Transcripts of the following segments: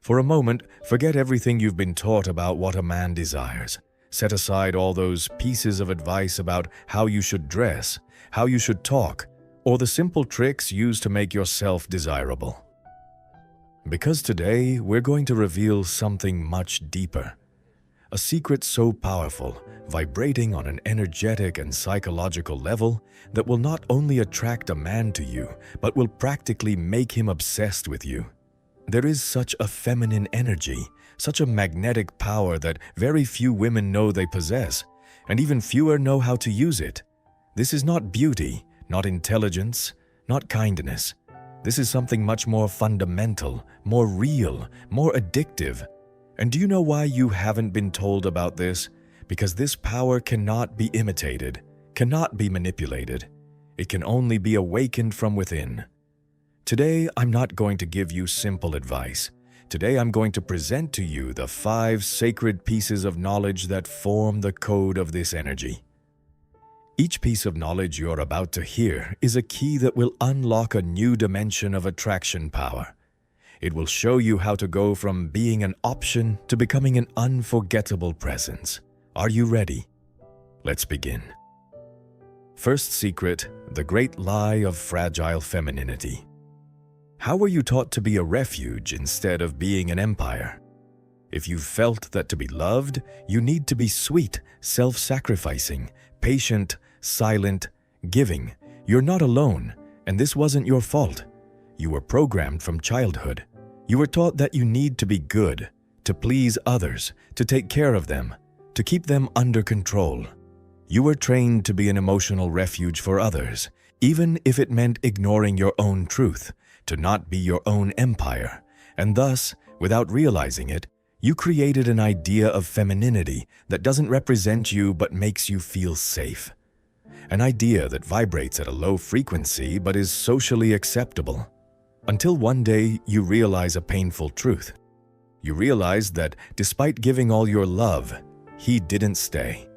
For a moment, forget everything you've been taught about what a man desires. Set aside all those pieces of advice about how you should dress, how you should talk, or the simple tricks used to make yourself desirable. Because today, we're going to reveal something much deeper. A secret so powerful, vibrating on an energetic and psychological level that will not only attract a man to you, but will practically make him obsessed with you. There is such a feminine energy, such a magnetic power that very few women know they possess, and even fewer know how to use it. This is not beauty, not intelligence, not kindness. This is something much more fundamental, more real, more addictive. And do you know why you haven't been told about this? Because this power cannot be imitated, cannot be manipulated. It can only be awakened from within. Today, I'm not going to give you simple advice. Today, I'm going to present to you the 5 sacred pieces of knowledge that form the code of this energy. Each piece of knowledge you're about to hear is a key that will unlock a new dimension of attraction power. It will show you how to go from being an option to becoming an unforgettable presence. Are you ready? Let's begin. First secret, the great lie of fragile femininity. How were you taught to be a refuge instead of being an empire? If you felt that to be loved, you need to be sweet, self-sacrificing, patient, silent, giving, you're not alone, and this wasn't your fault. You were programmed from childhood. You were taught that you need to be good, to please others, to take care of them, to keep them under control. You were trained to be an emotional refuge for others, even if it meant ignoring your own truth, to not be your own empire, and thus, without realizing it, you created an idea of femininity that doesn't represent you but makes you feel safe. An idea that vibrates at a low frequency but is socially acceptable. Until one day you realize a painful truth. You realize that despite giving all your love, he didn't stay.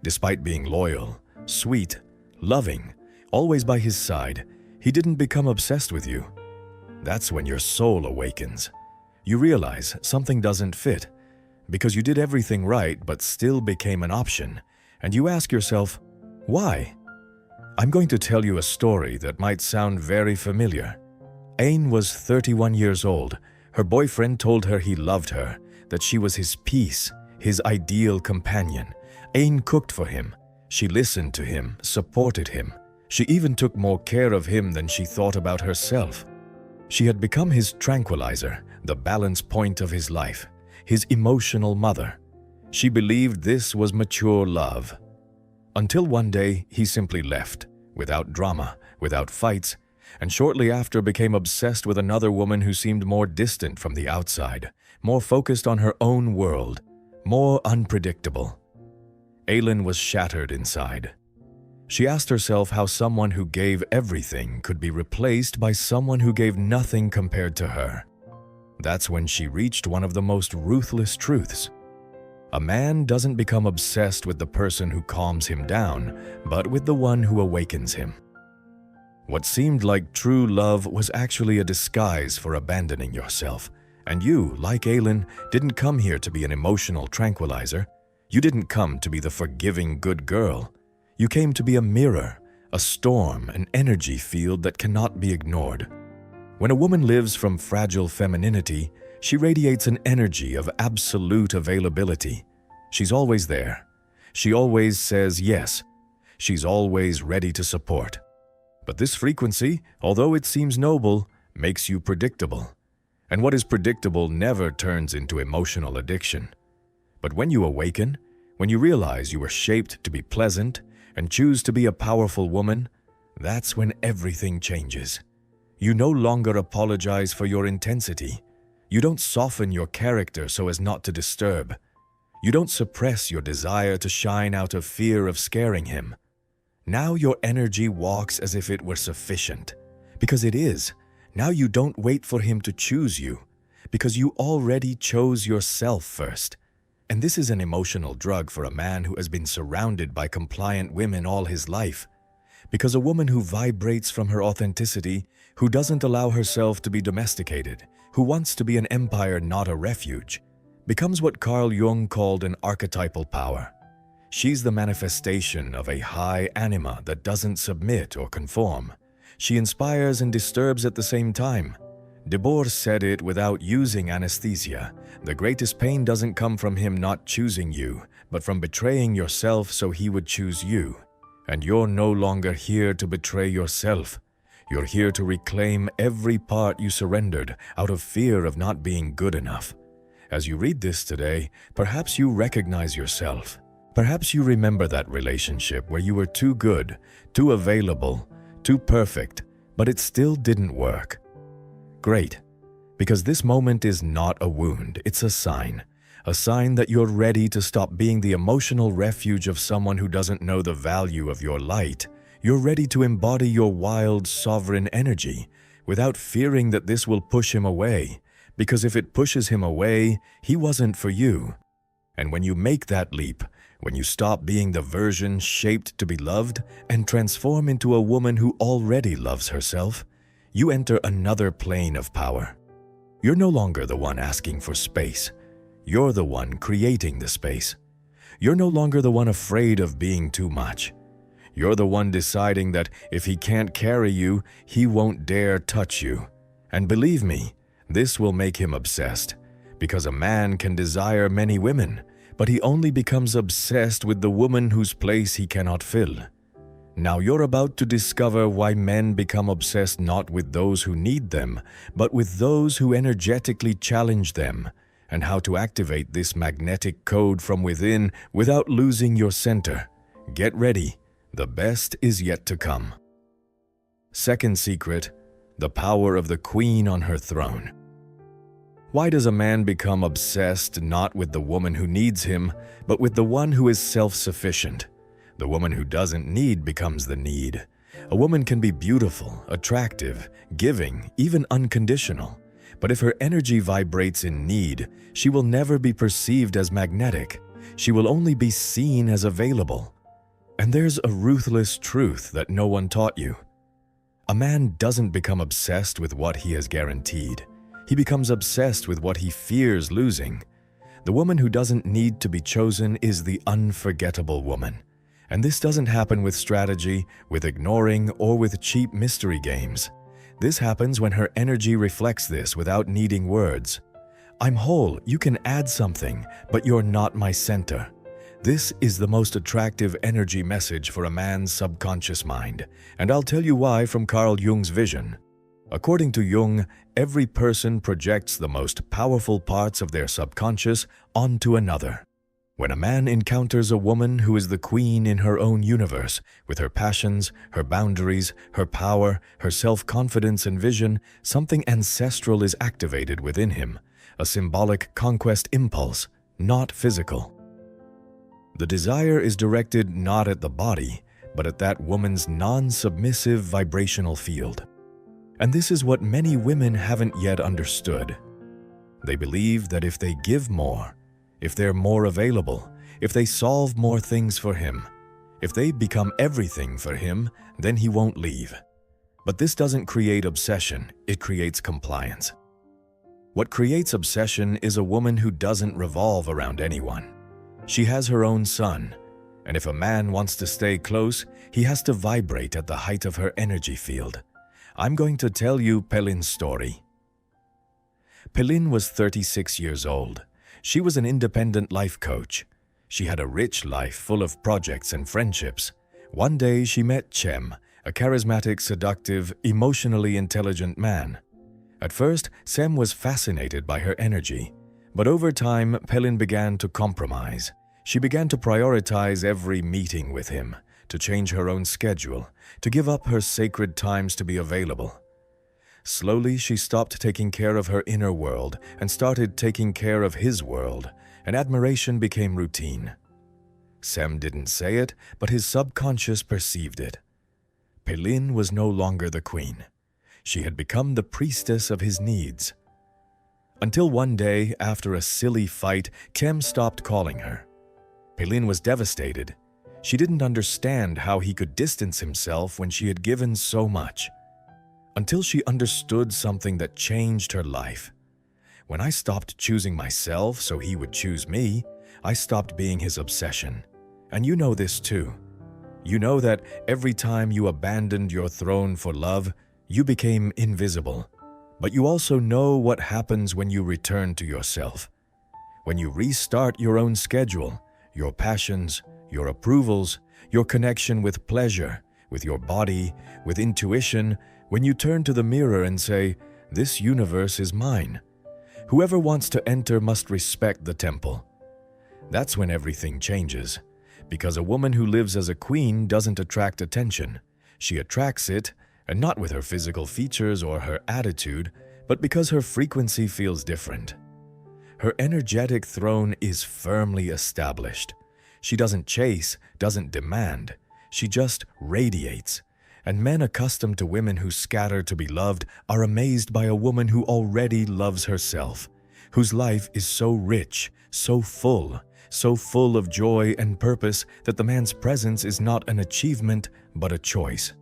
Despite being loyal, sweet, loving, always by his side, he didn't become obsessed with you. That's when your soul awakens. You realize something doesn't fit, because you did everything right but still became an option, and you ask yourself, why? I'm going to tell you a story that might sound very familiar. Ain was 31 years old. Her boyfriend told her he loved her, that she was his peace, his ideal companion. Ain cooked for him. She listened to him, supported him. She even took more care of him than she thought about herself. She had become his tranquilizer, the balance point of his life, his emotional mother. She believed this was mature love. Until one day, he simply left, without drama, without fights, and shortly after became obsessed with another woman who seemed more distant from the outside, more focused on her own world, more unpredictable. Aylin was shattered inside. She asked herself how someone who gave everything could be replaced by someone who gave nothing compared to her. That's when she reached one of the most ruthless truths. A man doesn't become obsessed with the person who calms him down, but with the one who awakens him. What seemed like true love was actually a disguise for abandoning yourself. And you, like Aylin, didn't come here to be an emotional tranquilizer. You didn't come to be the forgiving good girl. You came to be a mirror, a storm, an energy field that cannot be ignored. When a woman lives from fragile femininity, she radiates an energy of absolute availability. She's always there. She always says yes. She's always ready to support. But this frequency, although it seems noble, makes you predictable. And what is predictable never turns into emotional addiction. But when you awaken, when you realize you were shaped to be pleasant and choose to be a powerful woman, that's when everything changes. You no longer apologize for your intensity. You don't soften your character so as not to disturb. You don't suppress your desire to shine out of fear of scaring him. Now your energy walks as if it were sufficient. Because it is. Now you don't wait for him to choose you, because you already chose yourself first. And this is an emotional drug for a man who has been surrounded by compliant women all his life. Because a woman who vibrates from her authenticity, who doesn't allow herself to be domesticated, who wants to be an empire, not a refuge, becomes what Carl Jung called an archetypal power. She's the manifestation of a high anima that doesn't submit or conform. She inspires and disturbs at the same time. De Boer said it without using anesthesia. The greatest pain doesn't come from him not choosing you, but from betraying yourself so he would choose you. And you're no longer here to betray yourself. You're here to reclaim every part you surrendered out of fear of not being good enough. As you read this today, perhaps you recognize yourself. Perhaps you remember that relationship where you were too good, too available, too perfect, but it still didn't work. Great, because this moment is not a wound, it's a sign that you're ready to stop being the emotional refuge of someone who doesn't know the value of your light. You're ready to embody your wild, sovereign energy without fearing that this will push him away, because if it pushes him away, he wasn't for you. And when you make that leap, when you stop being the version shaped to be loved and transform into a woman who already loves herself, you enter another plane of power. You're no longer the one asking for space. You're the one creating the space. You're no longer the one afraid of being too much. You're the one deciding that if he can't carry you, he won't dare touch you. And believe me, this will make him obsessed, because a man can desire many women, but he only becomes obsessed with the woman whose place he cannot fill. Now you're about to discover why men become obsessed not with those who need them, but with those who energetically challenge them, and how to activate this magnetic code from within without losing your center. Get ready, the best is yet to come. Second secret, the power of the queen on her throne. Why does a man become obsessed not with the woman who needs him, but with the one who is self-sufficient? The woman who doesn't need becomes the need. A woman can be beautiful, attractive, giving, even unconditional. But if her energy vibrates in need, she will never be perceived as magnetic. She will only be seen as available. And there's a ruthless truth that no one taught you. A man doesn't become obsessed with what he has guaranteed. He becomes obsessed with what he fears losing. The woman who doesn't need to be chosen is the unforgettable woman. And this doesn't happen with strategy, with ignoring, or with cheap mystery games. This happens when her energy reflects this without needing words. I'm whole, you can add something, but you're not my center. This is the most attractive energy message for a man's subconscious mind, and I'll tell you why from Carl Jung's vision. According to Jung, every person projects the most powerful parts of their subconscious onto another. When a man encounters a woman who is the queen in her own universe, with her passions, her boundaries, her power, her self-confidence and vision, something ancestral is activated within him, a symbolic conquest impulse, not physical. The desire is directed not at the body, but at that woman's non-submissive vibrational field. And this is what many women haven't yet understood. They believe that if they give more, if they're more available, if they solve more things for him, if they become everything for him, then he won't leave. But this doesn't create obsession, it creates compliance. What creates obsession is a woman who doesn't revolve around anyone. She has her own sun, and if a man wants to stay close, he has to vibrate at the height of her energy field. I'm going to tell you Pelin's story. Pelin was 36 years old. She was an independent life coach. She had a rich life full of projects and friendships. One day she met Cem, a charismatic, seductive, emotionally intelligent man. At first, Cem was fascinated by her energy. But over time, Pelin began to compromise. She began to prioritize every meeting with him, to change her own schedule, to give up her sacred times to be available. Slowly, she stopped taking care of her inner world and started taking care of his world, and admiration became routine. Cem didn't say it, but his subconscious perceived it. Pelin was no longer the queen. She had become the priestess of his needs. Until one day, after a silly fight, Cem stopped calling her. Pelin was devastated. She didn't understand how he could distance himself when she had given so much. until she understood something that changed her life. When I stopped choosing myself so he would choose me, I stopped being his obsession. And you know this too. You know that every time you abandoned your throne for love, you became invisible. But you also know what happens when you return to yourself. When you restart your own schedule, your passions, your approvals, your connection with pleasure, with your body, with intuition, when you turn to the mirror and say, "This universe is mine. Whoever wants to enter must respect the temple." That's when everything changes. Because a woman who lives as a queen doesn't attract attention. She attracts it, and not with her physical features or her attitude, but because her frequency feels different. Her energetic throne is firmly established. She doesn't chase, doesn't demand. She just radiates. And men accustomed to women who scatter to be loved are amazed by a woman who already loves herself, whose life is so rich, so full of joy and purpose that the man's presence is not an achievement but a choice.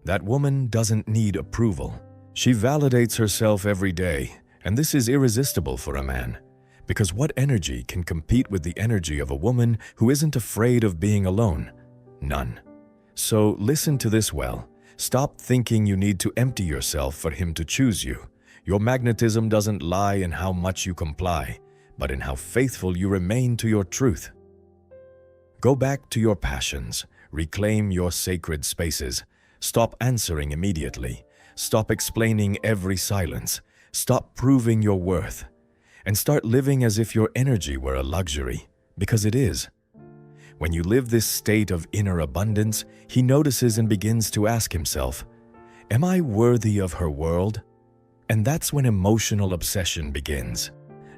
That woman doesn't need approval. She validates herself every day, and this is irresistible for a man. Because what energy can compete with the energy of a woman who isn't afraid of being alone? None. So listen to this well. Stop thinking you need to empty yourself for him to choose you. Your magnetism doesn't lie in how much you comply, but in how faithful you remain to your truth. Go back to your passions. Reclaim your sacred spaces. Stop answering immediately. Stop explaining every silence. Stop proving your worth. And start living as if your energy were a luxury, because it is. When you live this state of inner abundance, he notices and begins to ask himself, "Am I worthy of her world?" And that's when emotional obsession begins.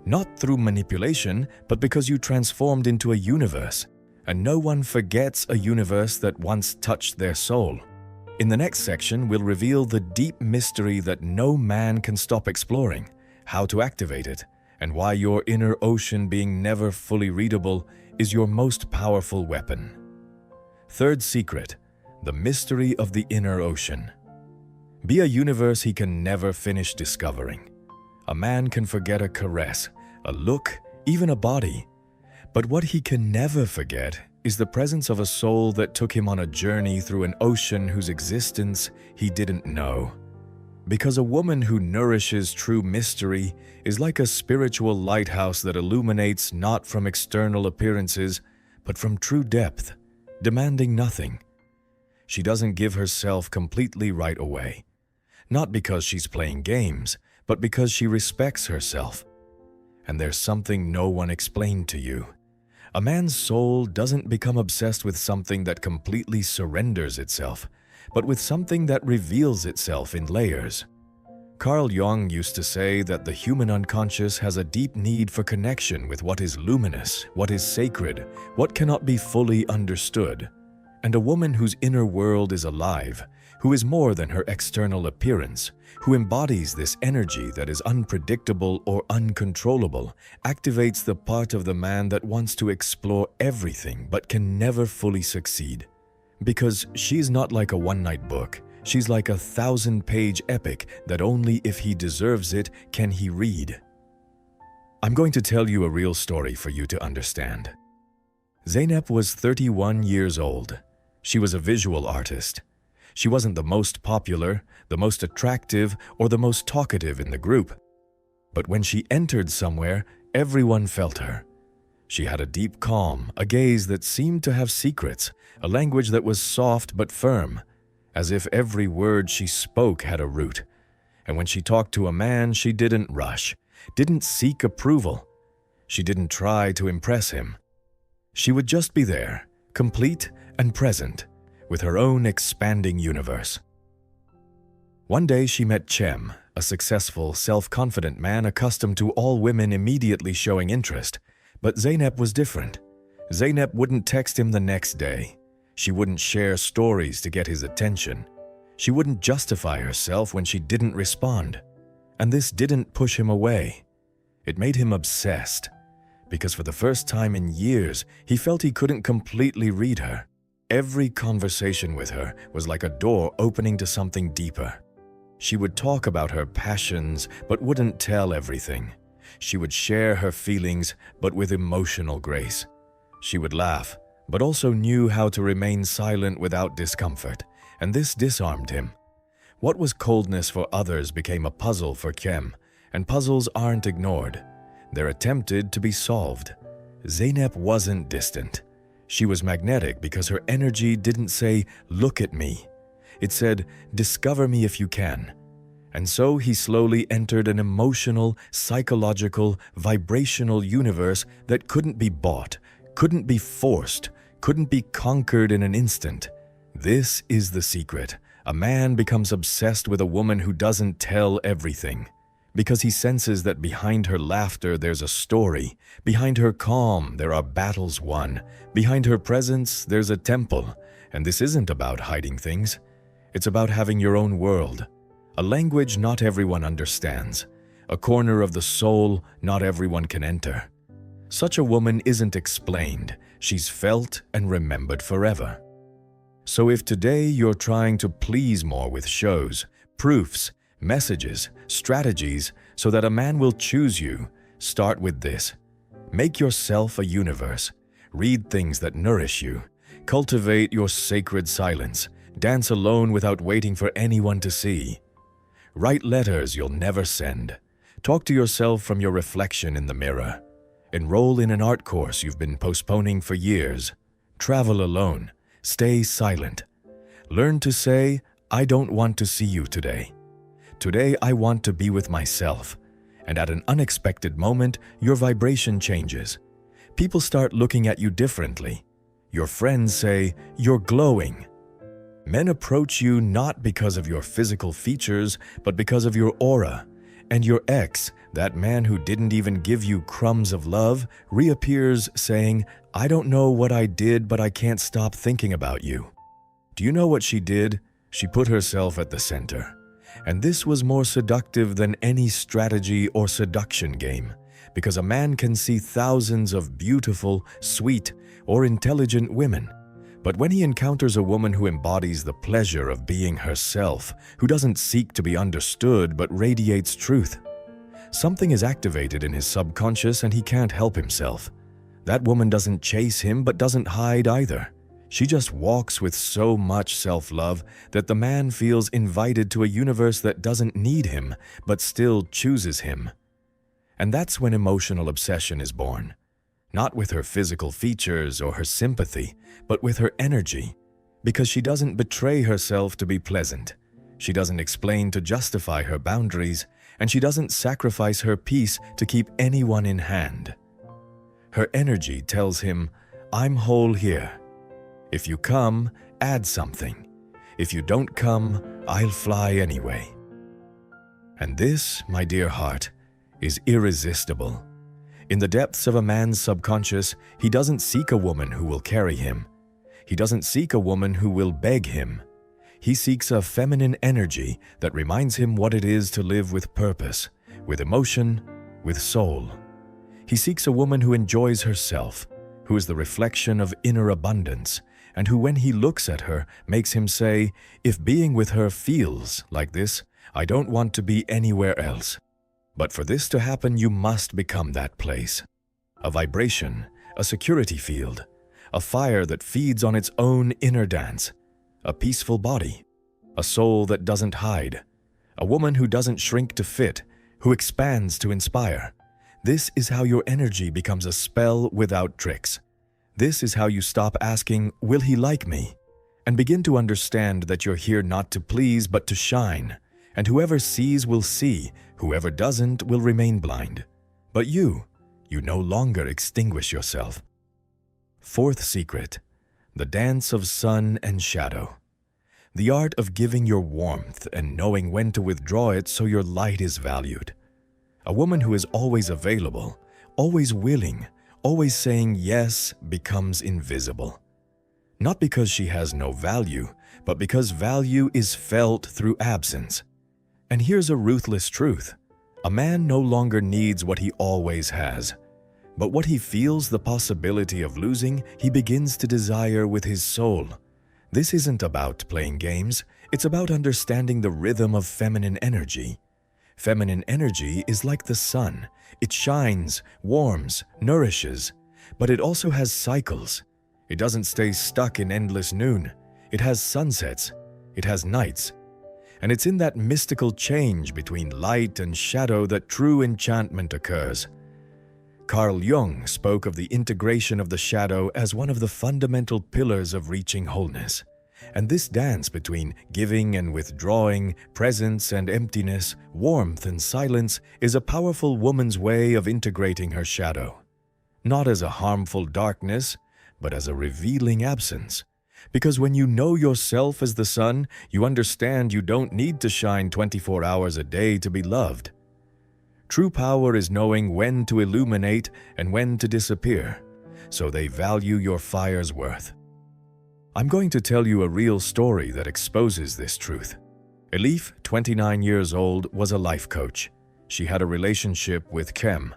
Not through manipulation, but because you transformed into a universe. And no one forgets a universe that once touched their soul. In the next section, we'll reveal the deep mystery that no man can stop exploring, how to activate it, and why your inner ocean being never fully readable is your most powerful weapon. Third secret, the mystery of the inner ocean. Be a universe he can never finish discovering. A man can forget a caress, a look, even a body. But what he can never forget is the presence of a soul that took him on a journey through an ocean whose existence he didn't know. Because a woman who nourishes true mystery is like a spiritual lighthouse that illuminates not from external appearances, but from true depth, demanding nothing. She doesn't give herself completely right away. Not because she's playing games, but because she respects herself. And there's something no one explained to you. A man's soul doesn't become obsessed with something that completely surrenders itself, but with something that reveals itself in layers. Carl Jung used to say that the human unconscious has a deep need for connection with what is luminous, what is sacred, what cannot be fully understood. And a woman whose inner world is alive, who is more than her external appearance, who embodies this energy that is unpredictable or uncontrollable, activates the part of the man that wants to explore everything but can never fully succeed. Because she's not like a one-night book, she's like a 1,000-page epic that only if he deserves it can he read. I'm going to tell you a real story for you to understand. Zeynep was 31 years old. She was a visual artist. She wasn't the most popular, the most attractive, or the most talkative in the group. But when she entered somewhere, everyone felt her. She had a deep calm, a gaze that seemed to have secrets, a language that was soft but firm, as if every word she spoke had a root. And when she talked to a man, she didn't rush, didn't seek approval. She didn't try to impress him. She would just be there, complete and present, with her own expanding universe. One day she met Cem, a successful, self-confident man accustomed to all women immediately showing interest. But Zeynep was different. Zeynep wouldn't text him the next day. She wouldn't share stories to get his attention. She wouldn't justify herself when she didn't respond. And this didn't push him away. It made him obsessed, because for the first time in years, he felt he couldn't completely read her. Every conversation with her was like a door opening to something deeper. She would talk about her passions, but wouldn't tell everything. She would share her feelings, but with emotional grace. She would laugh, but also knew how to remain silent without discomfort, and this disarmed him. What was coldness for others became a puzzle for Kem, and puzzles aren't ignored. They're attempted to be solved. Zeynep wasn't distant. She was magnetic because her energy didn't say, "Look at me." It said, "Discover me if you can." And so he slowly entered an emotional, psychological, vibrational universe that couldn't be bought, couldn't be forced, couldn't be conquered in an instant. This is the secret. A man becomes obsessed with a woman who doesn't tell everything, because he senses that behind her laughter there's a story, behind her calm there are battles won, behind her presence there's a temple, and this isn't about hiding things. It's about having your own world, a language not everyone understands, a corner of the soul not everyone can enter. Such a woman isn't explained, she's felt and remembered forever. So if today you're trying to please more with shows, proofs, messages, strategies so that a man will choose you, start with this. Make yourself a universe. Read things that nourish you. Cultivate your sacred silence. Dance alone without waiting for anyone to see. Write letters you'll never send. Talk to yourself from your reflection in the mirror. Enroll in an art course you've been postponing for years. Travel alone. Stay silent. Learn to say, "I don't want to see you today. Today I want to be with myself." And at an unexpected moment, your vibration changes. People start looking at you differently. Your friends say, "You're glowing." Men approach you not because of your physical features, but because of your aura. And your ex, that man who didn't even give you crumbs of love, reappears saying, "I don't know what I did, but I can't stop thinking about you." Do you know what she did? She put herself at the center. And this was more seductive than any strategy or seduction game, because a man can see thousands of beautiful, sweet, or intelligent women. But when he encounters a woman who embodies the pleasure of being herself, who doesn't seek to be understood but radiates truth, something is activated in his subconscious and he can't help himself. That woman doesn't chase him but doesn't hide either. She just walks with so much self-love that the man feels invited to a universe that doesn't need him but still chooses him. And that's when emotional obsession is born. Not with her physical features or her sympathy, but with her energy, because she doesn't betray herself to be pleasant. She doesn't explain to justify her boundaries, and she doesn't sacrifice her peace to keep anyone in hand. Her energy tells him, "I'm whole here. If you come, add something. If you don't come, I'll fly anyway." And this, my dear heart, is irresistible. In the depths of a man's subconscious, he doesn't seek a woman who will carry him. He doesn't seek a woman who will beg him. He seeks a feminine energy that reminds him what it is to live with purpose, with emotion, with soul. He seeks a woman who enjoys herself, who is the reflection of inner abundance, and who, when he looks at her, makes him say, "If being with her feels like this, I don't want to be anywhere else." But for this to happen, you must become that place. A vibration, a security field, a fire that feeds on its own inner dance, a peaceful body, a soul that doesn't hide, a woman who doesn't shrink to fit, who expands to inspire. This is how your energy becomes a spell without tricks. This is how you stop asking, "Will he like me?" and begin to understand that you're here not to please but to shine. And whoever sees will see, whoever doesn't will remain blind. But you no longer extinguish yourself. Fourth secret, the dance of sun and shadow. The art of giving your warmth and knowing when to withdraw it so your light is valued. A woman who is always available, always willing, always saying yes becomes invisible. Not because she has no value, but because value is felt through absence. And here's a ruthless truth. A man no longer needs what he always has, but what he feels the possibility of losing, he begins to desire with his soul. This isn't about playing games, it's about understanding the rhythm of feminine energy. Feminine energy is like the sun. It shines, warms, nourishes, but it also has cycles. It doesn't stay stuck in endless noon. It has sunsets. It has nights. And it's in that mystical change between light and shadow that true enchantment occurs. Carl Jung spoke of the integration of the shadow as one of the fundamental pillars of reaching wholeness. And this dance between giving and withdrawing, presence and emptiness, warmth and silence is a powerful woman's way of integrating her shadow. Not as a harmful darkness, but as a revealing absence. Because when you know yourself as the sun, you understand you don't need to shine 24 hours a day to be loved. True power is knowing when to illuminate and when to disappear, so they value your fire's worth. I'm going to tell you a real story that exposes this truth. Elif, 29 years old, was a life coach. She had a relationship with Cem.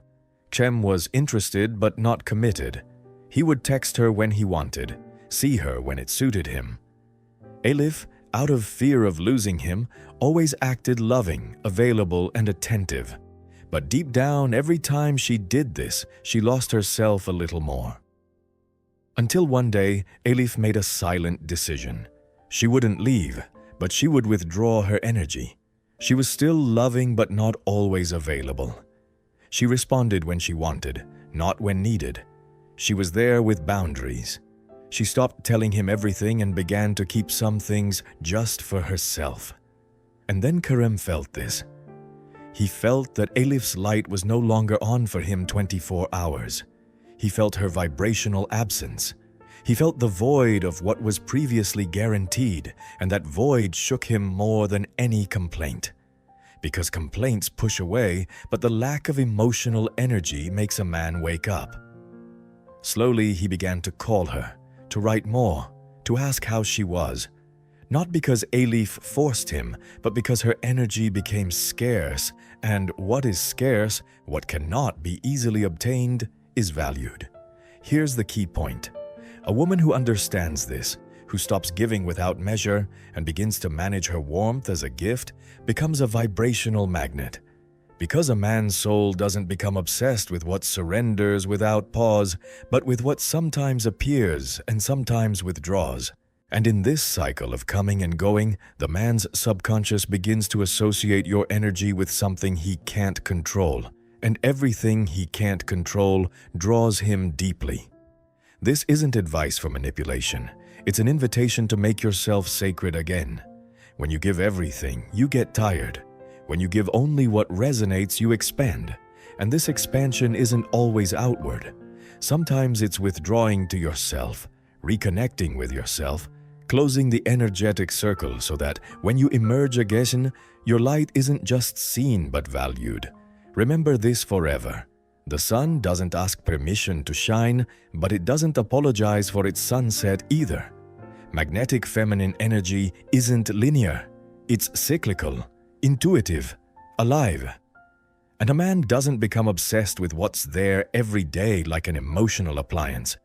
Cem was interested but not committed. He would text her when he wanted, see her when it suited him. Elif, out of fear of losing him, always acted loving, available, and attentive. But deep down, every time she did this, she lost herself a little more. Until one day, Elif made a silent decision. She wouldn't leave, but she would withdraw her energy. She was still loving but not always available. She responded when she wanted, not when needed. She was there with boundaries. She stopped telling him everything and began to keep some things just for herself. And then Kerem felt this. He felt that Elif's light was no longer on for him 24 hours. He felt her vibrational absence. He felt the void of what was previously guaranteed, and that void shook him more than any complaint. Because complaints push away, but the lack of emotional energy makes a man wake up. Slowly, he began to call her, to write more, to ask how she was. Not because Elif forced him, but because her energy became scarce, and what is scarce, what cannot be easily obtained, is valued. Here's the key point. A woman who understands this, who stops giving without measure and begins to manage her warmth as a gift, becomes a vibrational magnet. Because a man's soul doesn't become obsessed with what surrenders without pause, but with what sometimes appears and sometimes withdraws. And in this cycle of coming and going, the man's subconscious begins to associate your energy with something he can't control. And everything he can't control draws him deeply. This isn't advice for manipulation. It's an invitation to make yourself sacred again. When you give everything, you get tired. When you give only what resonates, you expand. And this expansion isn't always outward. Sometimes it's withdrawing to yourself, reconnecting with yourself, closing the energetic circle so that when you emerge again, your light isn't just seen but valued. Remember this forever. The sun doesn't ask permission to shine, but it doesn't apologize for its sunset either. Magnetic feminine energy isn't linear. It's cyclical, intuitive, alive. And a man doesn't become obsessed with what's there every day like an emotional appliance.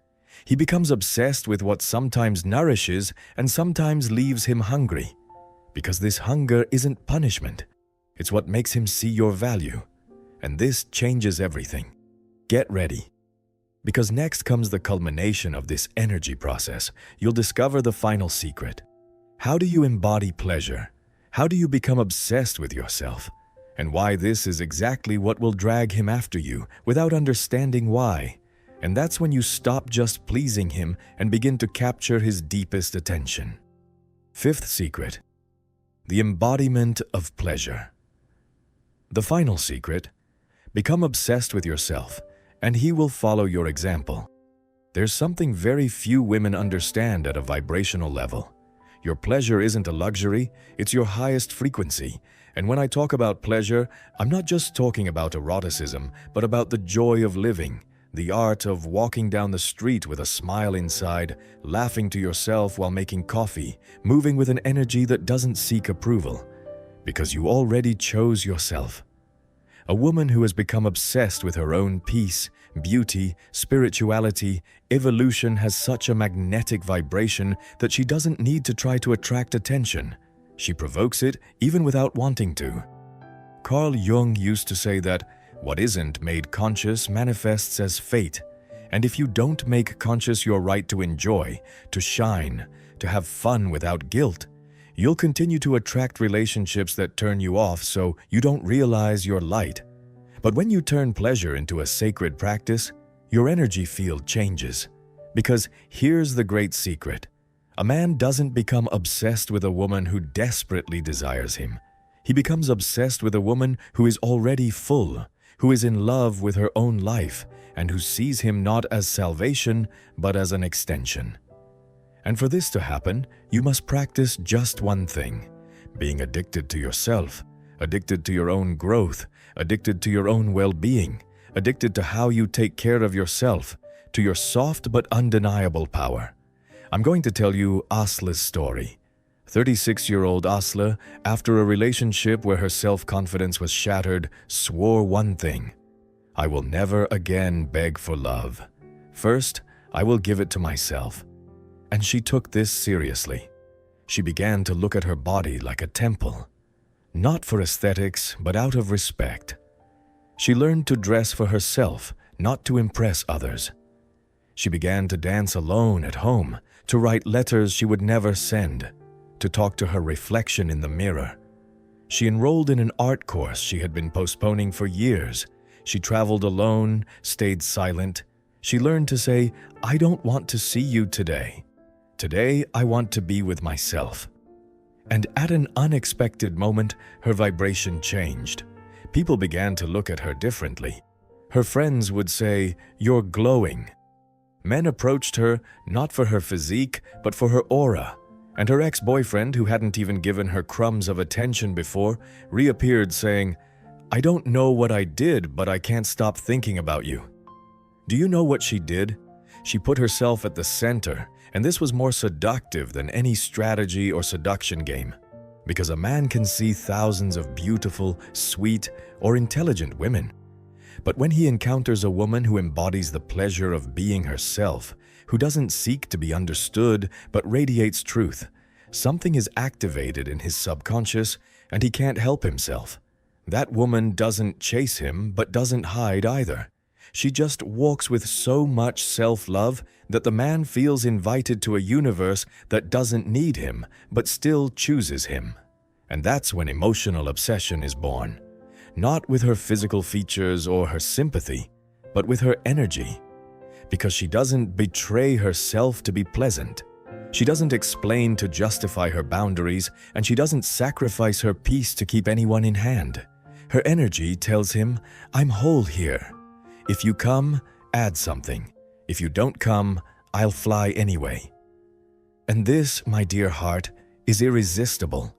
He becomes obsessed with what sometimes nourishes and sometimes leaves him hungry. Because this hunger isn't punishment. It's what makes him see your value. And this changes everything. Get ready. Because next comes the culmination of this energy process. You'll discover the final secret. How do you embody pleasure? How do you become obsessed with yourself? And why this is exactly what will drag him after you without understanding why. And that's when you stop just pleasing him and begin to capture his deepest attention. Fifth secret. The embodiment of pleasure. The final secret. Become obsessed with yourself, and he will follow your example. There's something very few women understand at a vibrational level. Your pleasure isn't a luxury, it's your highest frequency. And when I talk about pleasure, I'm not just talking about eroticism, but about the joy of living, the art of walking down the street with a smile inside, laughing to yourself while making coffee, moving with an energy that doesn't seek approval, because you already chose yourself. A woman who has become obsessed with her own peace beauty, spirituality, evolution has such a magnetic vibration that she doesn't need to try to attract attention. She provokes it even without wanting to. Carl Jung used to say that what isn't made conscious manifests as fate, and if you don't make conscious your right to enjoy, to shine, to have fun without guilt, you'll continue to attract relationships that turn you off so you don't realize your light. But when you turn pleasure into a sacred practice, your energy field changes. Because here's the great secret. A man doesn't become obsessed with a woman who desperately desires him. He becomes obsessed with a woman who is already full, who is in love with her own life, and who sees him not as salvation, but as an extension. And for this to happen, you must practice just one thing: being addicted to yourself, addicted to your own growth, addicted to your own well-being, addicted to how you take care of yourself, to your soft but undeniable power. I'm going to tell you Asla's story. 36-year-old Asla, after a relationship where her self-confidence was shattered, swore one thing: I will never again beg for love. First, I will give it to myself. And she took this seriously. She began to look at her body like a temple. Not for aesthetics, but out of respect. She learned to dress for herself, not to impress others. She began to dance alone at home, to write letters she would never send, to talk to her reflection in the mirror. She enrolled in an art course she had been postponing for years. She traveled alone, stayed silent. She learned to say, I don't want to see you today. Today, I want to be with myself. And at an unexpected moment, her vibration changed. People began to look at her differently. Her friends would say, You're glowing. Men approached her not for her physique, but for her aura. And her ex-boyfriend, who hadn't even given her crumbs of attention before, reappeared saying, I don't know what I did, but I can't stop thinking about you. Do you know what she did? She put herself at the center, and this was more seductive than any strategy or seduction game. Because a man can see thousands of beautiful, sweet, or intelligent women. But when he encounters a woman who embodies the pleasure of being herself, who doesn't seek to be understood but radiates truth, something is activated in his subconscious and he can't help himself. That woman doesn't chase him but doesn't hide either. She just walks with so much self-love that the man feels invited to a universe that doesn't need him but still chooses him. And that's when emotional obsession is born. Not with her physical features or her sympathy, but with her energy. Because she doesn't betray herself to be pleasant. She doesn't explain to justify her boundaries, and she doesn't sacrifice her peace to keep anyone in hand. Her energy tells him, I'm whole here. If you come, add something. If you don't come, I'll fly anyway. And this, my dear heart, is irresistible.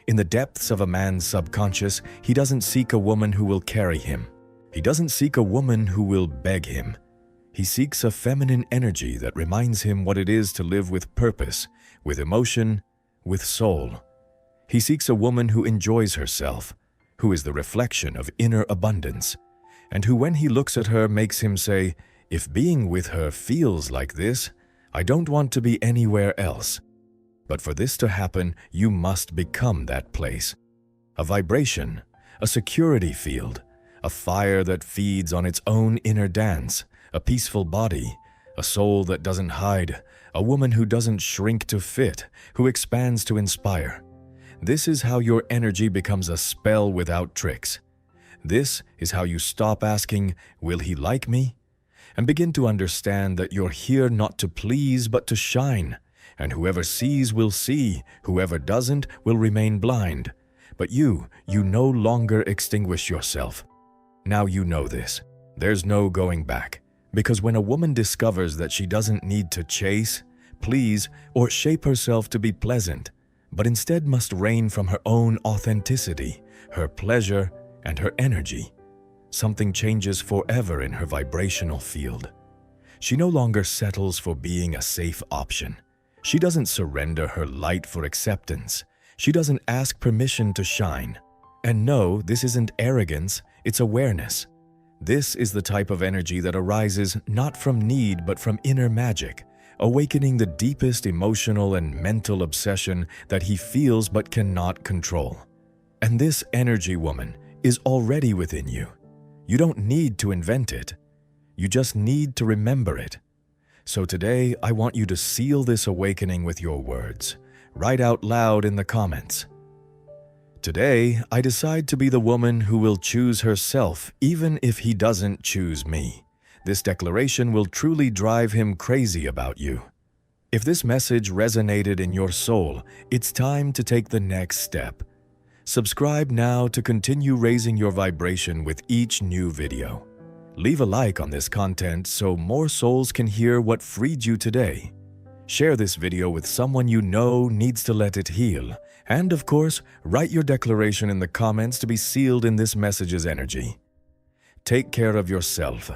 In the depths of a man's subconscious, he doesn't seek a woman who will carry him. He doesn't seek a woman who will beg him. He seeks a feminine energy that reminds him what it is to live with purpose, with emotion, with soul. He seeks a woman who enjoys herself, who is the reflection of inner abundance, and who, when he looks at her, makes him say, if being with her feels like this, I don't want to be anywhere else. But for this to happen, you must become that place. A vibration, a security field, a fire that feeds on its own inner dance, a peaceful body, a soul that doesn't hide, a woman who doesn't shrink to fit, who expands to inspire. This is how your energy becomes a spell without tricks. This is how you stop asking, will he like me? And begin to understand that you're here not to please but to shine. And whoever sees will see, whoever doesn't will remain blind. But you no longer extinguish yourself. Now you know this. There's no going back. Because when a woman discovers that she doesn't need to chase, please, or shape herself to be pleasant, but instead must reign from her own authenticity, her pleasure, and her energy, something changes forever in her vibrational field. She no longer settles for being a safe option. She doesn't surrender her light for acceptance. She doesn't ask permission to shine. And no, this isn't arrogance, it's awareness. This is the type of energy that arises not from need but from inner magic, awakening the deepest emotional and mental obsession that he feels but cannot control. And this energy, woman, is already within you. You don't need to invent it. You just need to remember it. So today, I want you to seal this awakening with your words. Write out loud in the comments. Today, I decide to be the woman who will choose herself even if he doesn't choose me. This declaration will truly drive him crazy about you. If this message resonated in your soul, it's time to take the next step. Subscribe now to continue raising your vibration with each new video. Leave a like on this content so more souls can hear what freed you today. Share this video with someone you know needs to let it heal. And of course, write your declaration in the comments to be sealed in this message's energy. Take care of yourself.